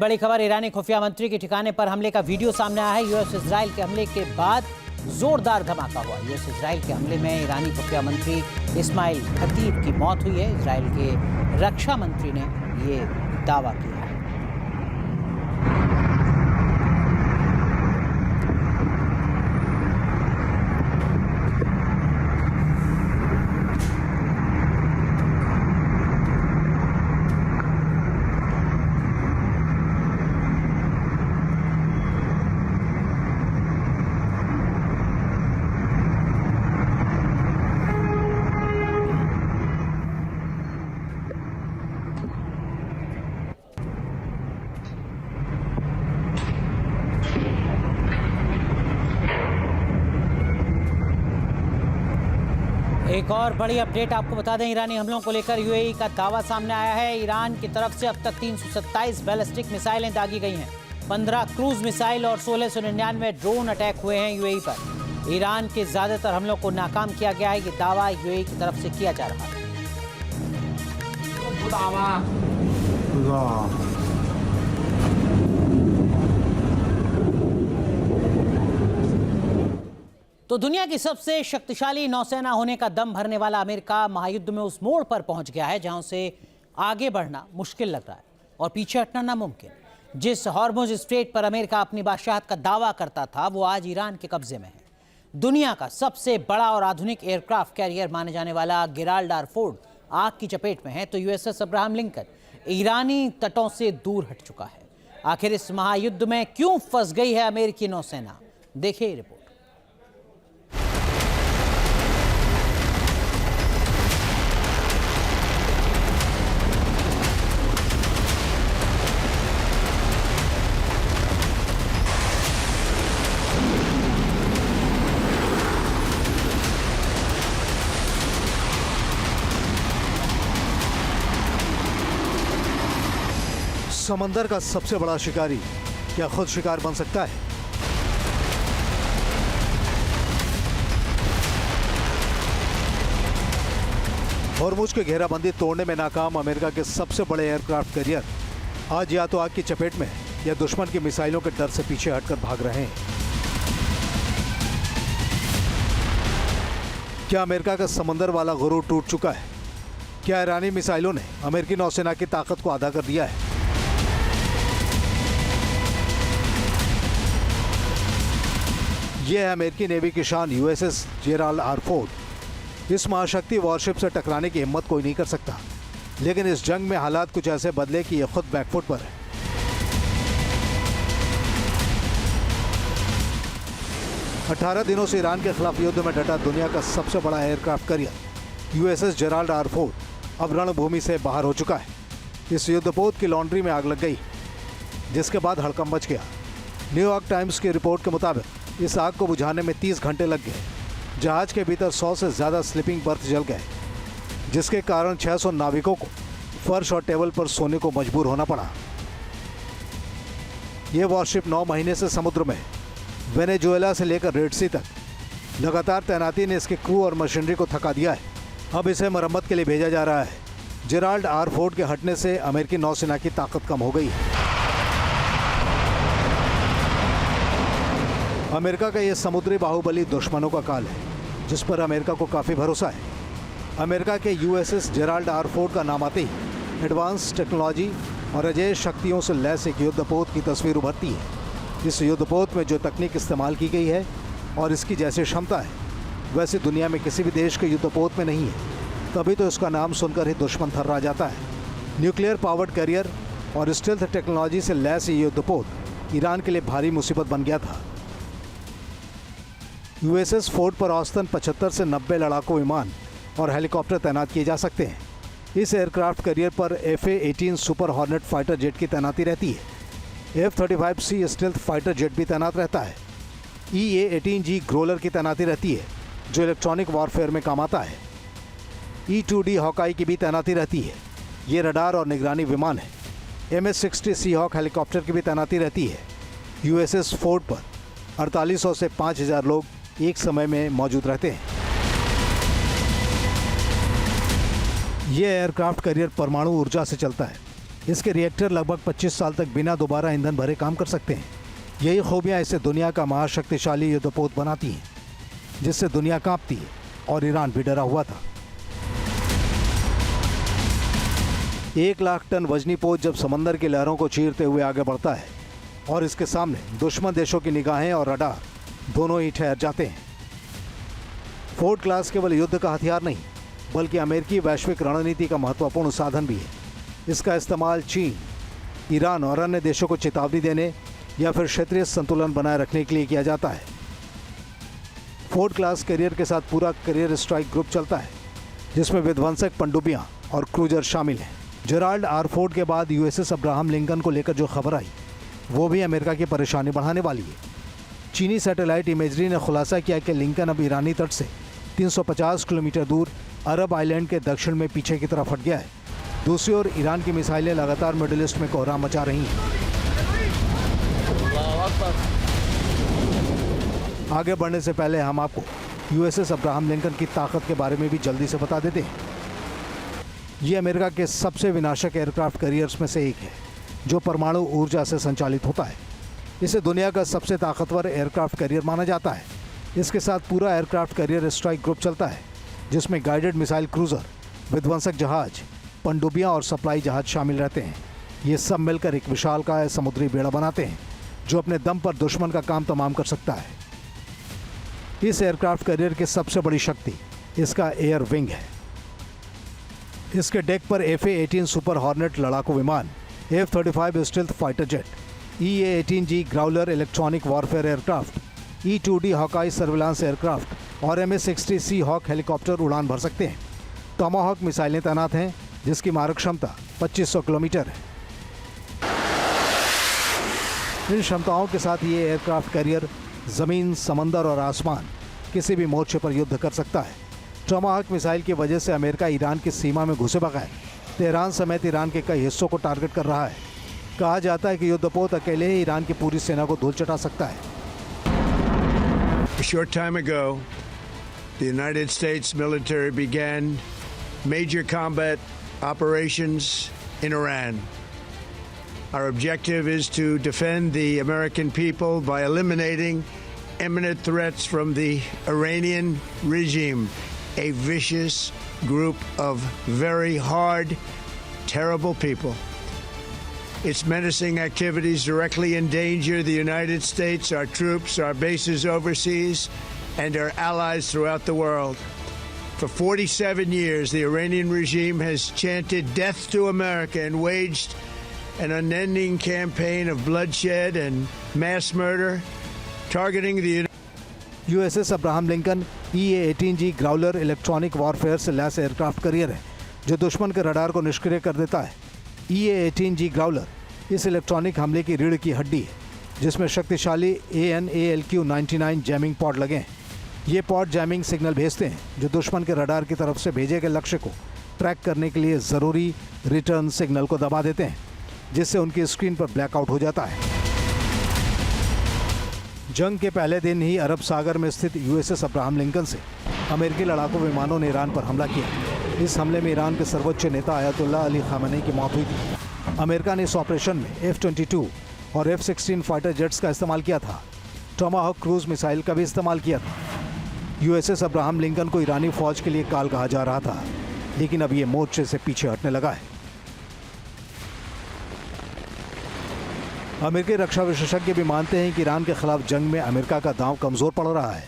बड़ी खबर, ईरानी खुफिया मंत्री के ठिकाने पर हमले का वीडियो सामने आया है। यूएस इजराइल के हमले के बाद जोरदार धमाका हुआ। यूएस इजराइल के हमले में ईरानी खुफिया मंत्री इस्माइल खतीब की मौत हुई है। इजराइल के रक्षा मंत्री ने ये दावा किया है। एक और बड़ी अपडेट आपको बता दें, ईरानी हमलों को लेकर यूएई का दावा सामने आया है। ईरान की तरफ से अब तक 327 बैलिस्टिक मिसाइलें दागी गई हैं। 15 क्रूज मिसाइल और 1699 ड्रोन अटैक हुए हैं यूएई पर। ईरान के ज्यादातर हमलों को नाकाम किया गया है। ये दावा यूएई की तरफ से किया जा रहा है। तो दुनिया की सबसे शक्तिशाली नौसेना होने का दम भरने वाला अमेरिका महायुद्ध में उस मोड़ पर पहुंच गया है जहां उसे आगे बढ़ना मुश्किल लग रहा है और पीछे हटना नामुमकिन। जिस हॉर्मुज स्ट्रेट पर अमेरिका अपनी बादशाहत का दावा करता था, वो आज ईरान के कब्जे में है। दुनिया का सबसे बड़ा और आधुनिक एयरक्राफ्ट कैरियर माने जाने वाला गिब्राल्टर आर फोर्ड आग की चपेट में है, तो यूएसएस अब्राहम लिंकन ईरानी तटों से दूर हट चुका है। आखिर इस महायुद्ध में क्यों फंस गई है अमेरिकी नौसेना? देखिए रिपोर्ट। समंदर का सबसे बड़ा शिकारी क्या खुद शिकार बन सकता है? हॉर्मुज की घेराबंदी तोड़ने में नाकाम अमेरिका के सबसे बड़े एयरक्राफ्ट कैरियर आज या तो आग की चपेट में या दुश्मन की मिसाइलों के डर से पीछे हटकर भाग रहे हैं। क्या अमेरिका का समंदर वाला गुरूर टूट चुका है? क्या ईरानी मिसाइलों ने अमेरिकी नौसेना की ताकत को आधा कर दिया है? यह है अमेरिकी नेवी की शान यूएसएस जेराल्ड आर फोर्ड। इस महाशक्ति वॉरशिप से टकराने की हिम्मत कोई नहीं कर सकता, लेकिन इस जंग में हालात कुछ ऐसे बदले कि यह खुद बैकफुट पर है। अठारह दिनों से ईरान के खिलाफ युद्ध में डटा दुनिया का सबसे बड़ा aircraft carrier USS Gerald R Ford अब रणभूमि से बाहर हो चुका है। इस युद्धपोत की लॉन्ड्री में आग लग गई, जिसके बाद हड़कंप मच गया। न्यूयॉर्क टाइम्स की रिपोर्ट के मुताबिक इस आग को बुझाने में 30 घंटे लग गए। जहाज के भीतर 100 से ज़्यादा स्लीपिंग बर्थ जल गए, जिसके कारण 600 नाविकों को फर्श और टेबल पर सोने को मजबूर होना पड़ा। यह वॉरशिप 9 महीने से समुद्र में वेनेजुएला से लेकर रेड सी तक लगातार तैनाती ने इसके क्रू और मशीनरी को थका दिया है। अब इसे मरम्मत के लिए भेजा जा रहा है। जेराल्ड आर फोर्ड के हटने से अमेरिकी नौसेना की ताकत कम हो गई है। अमेरिका का यह समुद्री बाहुबली दुश्मनों का काल है, जिस पर अमेरिका को काफ़ी भरोसा है। अमेरिका के यूएसएस जेराल्ड आर फोर्ड का नाम आते ही एडवांस टेक्नोलॉजी और अजेय शक्तियों से लैस एक युद्धपोत की तस्वीर उभरती है। इस युद्धपोत में जो तकनीक इस्तेमाल की गई है और इसकी जैसी क्षमता है, वैसे दुनिया में किसी भी देश के युद्धपोत में नहीं है। तभी तो इसका नाम सुनकर ही दुश्मन थर्रा जाता है। न्यूक्लियर पावर्ड कैरियर और स्टेल्थ टेक्नोलॉजी से लैस ये युद्धपोत ईरान के लिए भारी मुसीबत बन गया था। यूएसएस फोर्ड पर औसतन 75 से 90 लड़ाकू विमान और हेलीकॉप्टर तैनात किए जा सकते हैं। इस एयरक्राफ्ट कैरियर पर FA-18 super hornet fighter jet की तैनाती रहती है। F-35C स्टेल्थ फाइटर जेट भी तैनात रहता है। EA-18G ग्रोलर की तैनाती रहती है, जो इलेक्ट्रॉनिक वॉरफेयर में काम आता है। E-2D हॉकाई की भी तैनाती रहती है। ये रडार और निगरानी विमान है। MS-60 सीहॉक हेलीकॉप्टर की भी तैनाती रहती है। यूएसएस फोर्ड पर 4800 से 5000 लोग एक समय में मौजूद रहते हैं। यह एयरक्राफ्ट कैरियर परमाणु ऊर्जा से चलता है। इसके रिएक्टर लगभग 25 साल तक बिना दोबारा ईंधन भरे काम कर सकते हैं। यही खूबियां इसे दुनिया का महाशक्तिशाली युद्धपोत बनाती हैं, जिससे दुनिया कांपती है और ईरान भी डरा हुआ था। 1 लाख टन वजनी पोत जब समंदर की लहरों को चीरते हुए आगे बढ़ता है और इसके सामने दुश्मन देशों की निगाहें और रडार दोनों ही ठहर जाते हैं। फोर्ड क्लास केवल युद्ध का हथियार नहीं, बल्कि अमेरिकी वैश्विक रणनीति का महत्वपूर्ण साधन भी है। इसका इस्तेमाल चीन, ईरान और अन्य देशों को चेतावनी देने या फिर क्षेत्रीय संतुलन बनाए रखने के लिए किया जाता है। फोर्ड क्लास कैरियर के साथ पूरा कैरियर स्ट्राइक ग्रुप चलता है, जिसमें विध्वंसक पनडुब्बियां और क्रूजर शामिल हैं। जेराल्ड आर फोर्ड के बाद यूएसएस अब्राहम लिंकन को लेकर जो खबर आई, वो भी अमेरिका की परेशानी बढ़ाने वाली है। चीनी सैटेलाइट इमेजरी ने खुलासा किया कि लिंकन अब ईरानी तट से 350 किलोमीटर दूर अरब आइलैंड के दक्षिण में पीछे की तरफ हट गया है। दूसरी ओर ईरान की मिसाइलें लगातार मिडिल ईस्ट में कोहराम मचा रही हैं। आगे बढ़ने से पहले हम आपको यूएसएस अब्राहम लिंकन की ताकत के बारे में भी जल्दी से बता देते हैं। ये अमेरिका के सबसे विनाशक एयरक्राफ्ट कैरियर्स में से एक है, जो परमाणु ऊर्जा से संचालित होता है। इसे दुनिया का सबसे ताकतवर एयरक्राफ्ट कैरियर माना जाता है। इसके साथ पूरा एयरक्राफ्ट कैरियर स्ट्राइक ग्रुप चलता है, जिसमें गाइडेड मिसाइल क्रूजर, विध्वंसक जहाज, पनडुब्बियां और सप्लाई जहाज शामिल रहते हैं। ये सब मिलकर एक विशालकाय समुद्री बेड़ा बनाते हैं, जो अपने दम पर दुश्मन का काम तमाम कर सकता है। इस एयरक्राफ्ट कैरियर की सबसे बड़ी शक्ति इसका एयर विंग है। इसके डेक पर FA-18 सुपर हॉर्नेट लड़ाकू विमान, F-35 stealth fighter jet, EA-18G Growler electronic warfare aircraft, E-2D Hawkeye surveillance aircraft और MS-60 सी हॉक हेलीकॉप्टर उड़ान भर सकते हैं। टॉमाहॉक मिसाइलें तैनात हैं, जिसकी मारक क्षमता 2500 किलोमीटर है। इन क्षमताओं के साथ ये एयरक्राफ्ट कैरियर ज़मीन, समंदर और आसमान किसी भी मोर्चे पर युद्ध कर सकता है। टॉमाहॉक मिसाइल की वजह से अमेरिका ईरान की सीमा में घुसे बगैर तेहरान समेत ईरान के कई हिस्सों को टारगेट कर रहा है। कहा जाता है कि युद्धपोत अकेले ही ईरान की पूरी सेना को धूल चटा सकता है। A short time ago, the United States military began major combat operations in Iran. Our objective is to defend the American people by eliminating imminent threats from the Iranian regime, a vicious group of very hard, terrible people. Its menacing activities directly endanger the United States, our troops, our bases overseas, and our allies throughout the world. For 47 years, the Iranian regime has chanted death to America and waged an unending campaign of bloodshed and mass murder, targeting the USS Abraham Lincoln EA-18G Growler electronic warfare से lace aircraft carrier है, जो दुश्मन के radar को निष्क्रिय कर देता है। EA-18G ग्राउलर इस इलेक्ट्रॉनिक हमले की रीढ़ की हड्डी है, जिसमें शक्तिशाली AN/ALQ-99 जैमिंग पॉड लगे हैं। ये पॉड जैमिंग सिग्नल भेजते हैं, जो दुश्मन के रडार की तरफ से भेजे गए लक्ष्य को ट्रैक करने के लिए ज़रूरी रिटर्न सिग्नल को दबा देते हैं, जिससे उनकी स्क्रीन पर ब्लैकआउट हो जाता है। जंग के पहले दिन ही अरब सागर में स्थित USS अब्राहम लिंकन से अमेरिकी लड़ाकू विमानों ने ईरान पर हमला किया। इस हमले में ईरान के सर्वोच्च नेता आयतुल्लाह अली खामेनी की मौत हुई थी। अमेरिका ने इस ऑपरेशन में F-22 और F-16 फाइटर जेट्स का इस्तेमाल किया था। टॉमाहॉक क्रूज मिसाइल का भी इस्तेमाल किया था। USS अब्राहम लिंकन को ईरानी फौज के लिए काल कहा जा रहा था, लेकिन अब ये मोर्चे से पीछे हटने लगा है। अमेरिकी रक्षा विशेषज्ञ भी मानते हैं कि ईरान के खिलाफ जंग में अमेरिका का दांव कमज़ोर पड़ रहा है।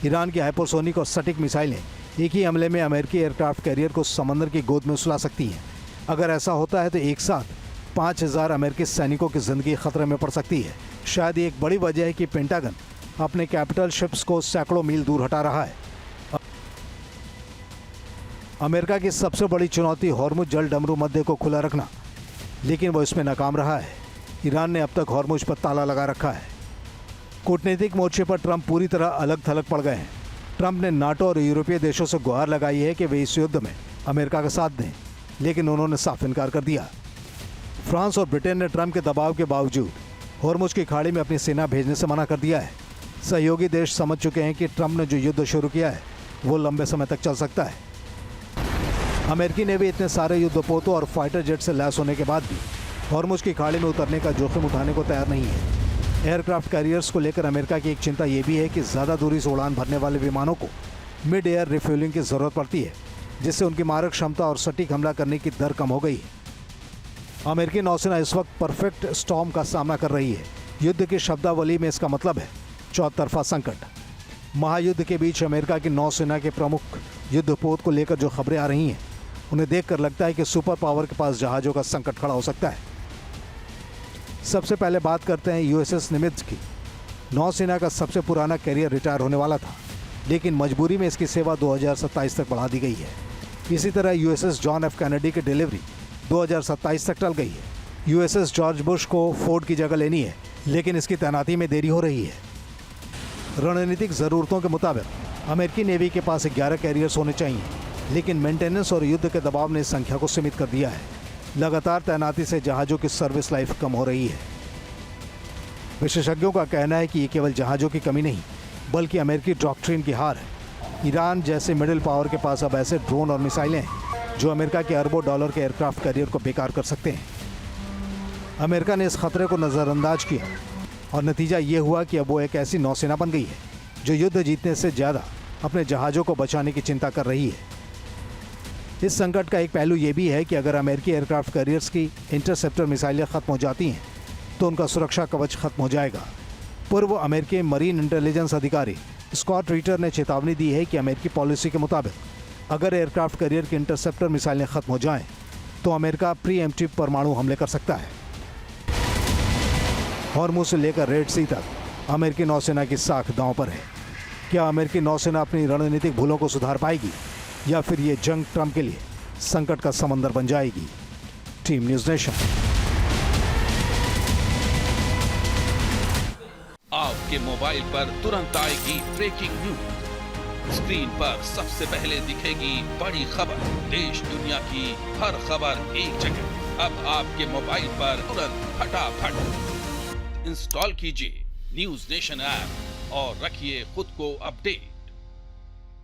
ईरान की हाइपरसोनिक और सटीक मिसाइलें एक ही हमले में अमेरिकी एयरक्राफ्ट कैरियर को समंदर की गोद में सुला सकती हैं। अगर ऐसा होता है तो एक साथ 5000 अमेरिकी सैनिकों की ज़िंदगी खतरे में पड़ सकती है। शायद ये एक बड़ी वजह है कि पेंटागन अपने कैपिटल शिप्स को सैकड़ों मील दूर हटा रहा है। अमेरिका की सबसे बड़ी चुनौती हॉर्मुज जल डमरू मध्य को खुला रखना, लेकिन वो इसमें नाकाम रहा है। ईरान ने अब तक हॉर्मुज पर ताला लगा रखा है। कूटनीतिक मोर्चे पर ट्रंप पूरी तरह अलग थलग पड़ गए हैं। ट्रंप ने नाटो और यूरोपीय देशों से गुहार लगाई है कि वे इस युद्ध में अमेरिका का साथ दें, लेकिन उन्होंने साफ इनकार कर दिया। फ्रांस और ब्रिटेन ने ट्रंप के दबाव के बावजूद हॉर्मुज की खाड़ी में अपनी सेना भेजने से मना कर दिया है। सहयोगी देश समझ चुके हैं कि ट्रंप ने जो युद्ध शुरू किया है वो लंबे समय तक चल सकता है। अमेरिकी नेवी इतने सारे युद्धपोतों और फाइटर जेट से लैस होने के बाद भी हॉर्मुज की खाड़ी में उतरने का जोखिम उठाने को तैयार नहीं है। एयरक्राफ्ट कैरियर्स को लेकर अमेरिका की एक चिंता ये भी है कि ज़्यादा दूरी से उड़ान भरने वाले विमानों को मिड एयर रिफ्यूलिंग की ज़रूरत पड़ती है, जिससे उनकी मारक क्षमता और सटीक हमला करने की दर कम हो गई है। अमेरिकी नौसेना इस वक्त परफेक्ट स्टॉर्म का सामना कर रही है। युद्ध की शब्दावली में इसका मतलब है चौतरफा संकट। महायुद्ध के बीच अमेरिका की नौसेना के प्रमुख युद्धपोत को लेकर जो खबरें आ रही हैं, उन्हें देखकर लगता है कि सुपर पावर के पास जहाज़ों का संकट खड़ा हो सकता है। सबसे पहले बात करते हैं यूएसएस निमित्ज की। नौसेना का सबसे पुराना कैरियर रिटायर होने वाला था, लेकिन मजबूरी में इसकी सेवा 2027 तक बढ़ा दी गई है। इसी तरह यूएसएस जॉन एफ कैनेडी की डिलीवरी 2027 तक टल गई है। यूएसएस जॉर्ज बुश को फोर्ड की जगह लेनी है, लेकिन इसकी तैनाती में देरी हो रही है। रणनीतिक ज़रूरतों के मुताबिक अमेरिकी नेवी के पास 11 कैरियर्स होने चाहिए, लेकिन मेंटेनेंस और युद्ध के दबाव ने इस संख्या को सीमित कर दिया है। लगातार तैनाती से जहाज़ों की सर्विस लाइफ कम हो रही है। विशेषज्ञों का कहना है कि ये केवल जहाज़ों की कमी नहीं, बल्कि अमेरिकी डॉक्ट्रिन की हार है। ईरान जैसे मिडिल पावर के पास अब ऐसे ड्रोन और मिसाइलें हैं जो अमेरिका के अरबों डॉलर के एयरक्राफ्ट कैरियर को बेकार कर सकते हैं। अमेरिका ने इस खतरे को नज़रअंदाज किया और नतीजा ये हुआ कि अब वो एक ऐसी नौसेना बन गई है जो युद्ध जीतने से ज़्यादा अपने जहाज़ों को बचाने की चिंता कर रही है। इस संकट का एक पहलू ये भी है कि अगर अमेरिकी एयरक्राफ्ट कैरियर्स की इंटरसेप्टर मिसाइलें ख़त्म हो जाती हैं तो उनका सुरक्षा कवच खत्म हो जाएगा। पूर्व अमेरिकी मरीन इंटेलिजेंस अधिकारी स्कॉट रीटर ने चेतावनी दी है कि अमेरिकी पॉलिसी के मुताबिक अगर एयरक्राफ्ट कैरियर की इंटरसेप्टर मिसाइलें खत्म हो जाएं तो अमेरिका प्रीएम्प्टिव परमाणु हमले कर सकता है। हॉर्मुज से लेकर रेड सी तक अमेरिकी नौसेना की साख दांव पर है। क्या अमेरिकी नौसेना अपनी रणनीतिक भूलों को सुधार पाएगी या फिर ये जंग ट्रंप के लिए संकट का समंदर बन जाएगी? Team news nation. आपके मोबाइल पर तुरंत आएगी ब्रेकिंग न्यूज। स्क्रीन पर सबसे पहले दिखेगी बड़ी खबर। देश दुनिया की हर खबर एक जगह। अब आपके मोबाइल पर तुरंत फटाफट इंस्टॉल कीजिए न्यूज़ नेशन ऐप और रखिए खुद को अपडेट।